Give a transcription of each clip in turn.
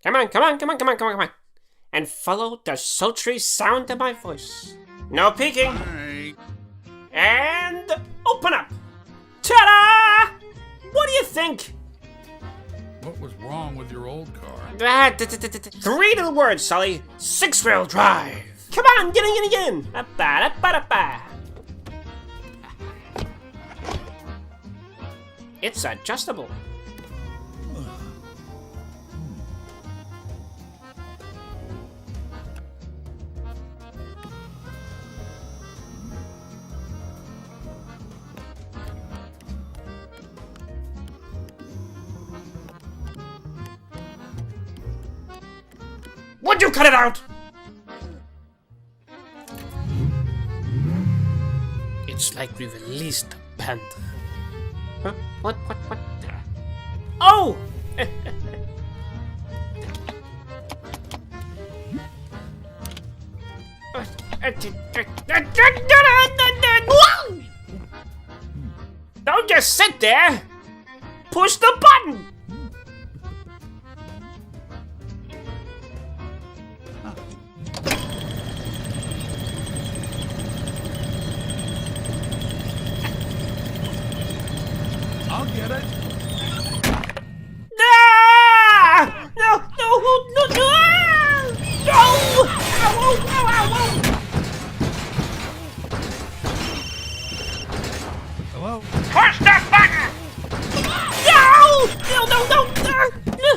Come on, come on, come on, come on, come on, come on. And follow the sultry sound of my voice. No peeking. Hey. And open up. Ta-da! What do you think? What was wrong with your old car? 3 little words, Sully. 6-wheel drive. Come on, get in, get in, get in. Ba-ba-da-ba-da-ba. It's adjustable. Would you cut it out? It's like we released the panther. Huh? What? Oh! Don't just sit there! Push the button! I'll get it. Ah! No! No! No! No! No! Ow! Ow! Ow! Ow! Hello? Push that button! No! No! No! No! No!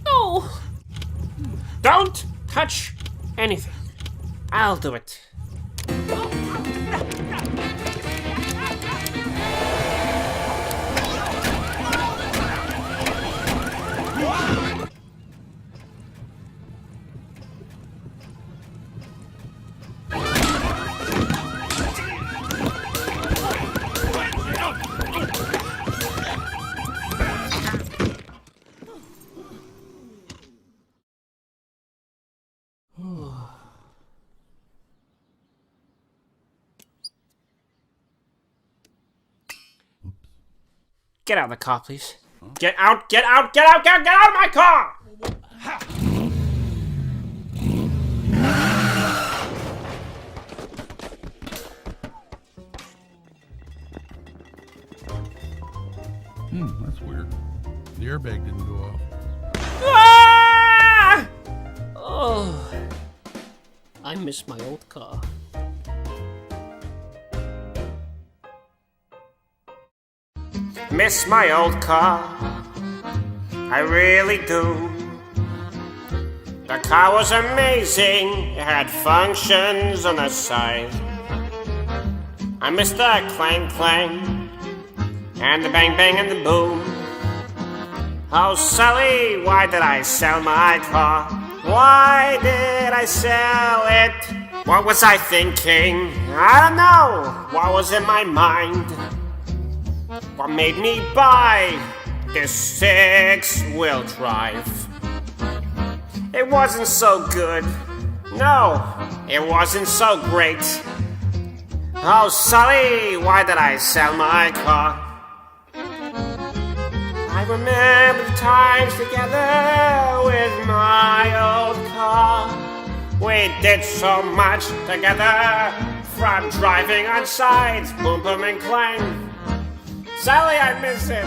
No! Don't touch anything. I'll do it. Get out of the car, please. Get out, get out, get out, get out of my car! That's weird. The airbag didn't go off. Ah! Oh, I miss my old car. Miss my old car, I really do. The car was amazing, it had functions on the side. I miss the clang clang, and the bang bang and the boom. Oh Sully, why did I sell my car? Why did I sell it? What was I thinking? I don't know, what was in my mind? What made me buy this 6-wheel drive? It wasn't so good. No, it wasn't so great. Oh, Sully, why did I sell my car? I remember the times together with my old car. We did so much together, from driving on sides, boom, boom, and clang. Sully, I miss him.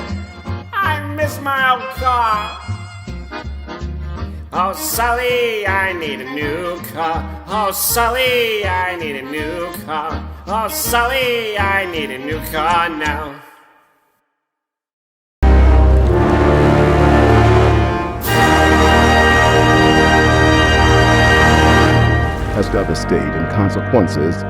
I miss my old car. Oh, Sully, I need a new car. Oh, Sully, I need a new car. Oh, Sully, I need a new car now. Has devastating consequences.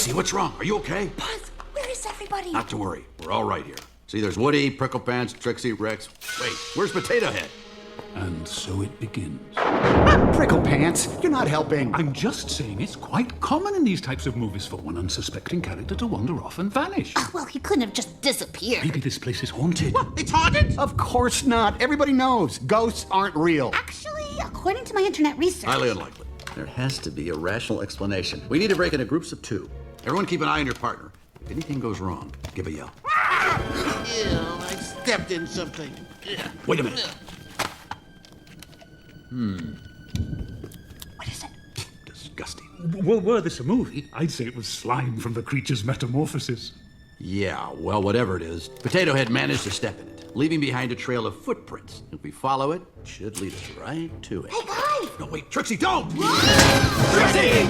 Jesse, what's wrong? Are you okay? Buzz, where is everybody? Not to worry. We're all right here. See, there's Woody, Prickle Pants, Trixie, Rex. Wait, where's Potato Head? And so it begins. Prickle Pants, you're not helping. I'm just saying it's quite common in these types of movies for one unsuspecting character to wander off and vanish. Well, he couldn't have just disappeared. Maybe this place is haunted. What? It's haunted? Of course not. Everybody knows ghosts aren't real. Actually, according to my internet research... Highly unlikely. There has to be a rational explanation. We need to break into groups of 2. Everyone keep an eye on your partner. If anything goes wrong, give a yell. Ew, I stepped in something. Wait a minute. What is it? Disgusting. Well, were this a movie, I'd say it was slime from the creature's metamorphosis. Yeah, well, whatever it is, Potato Head managed to step in it, leaving behind a trail of footprints. If we follow it, it should lead us right to it. Hey, guys! No, wait, Trixie, don't! Trixie!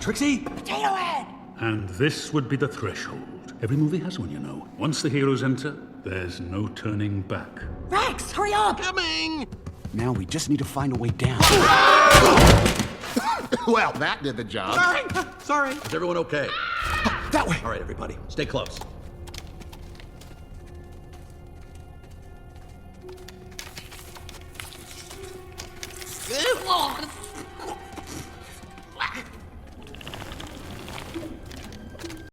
Trixie? Potato Head! And this would be the threshold. Every movie has one, you know. Once the heroes enter, there's no turning back. Rex, hurry up! Coming! Now we just need to find a way down. Well, that did the job. Sorry. Is everyone okay? That way. All right, everybody, stay close. Oh,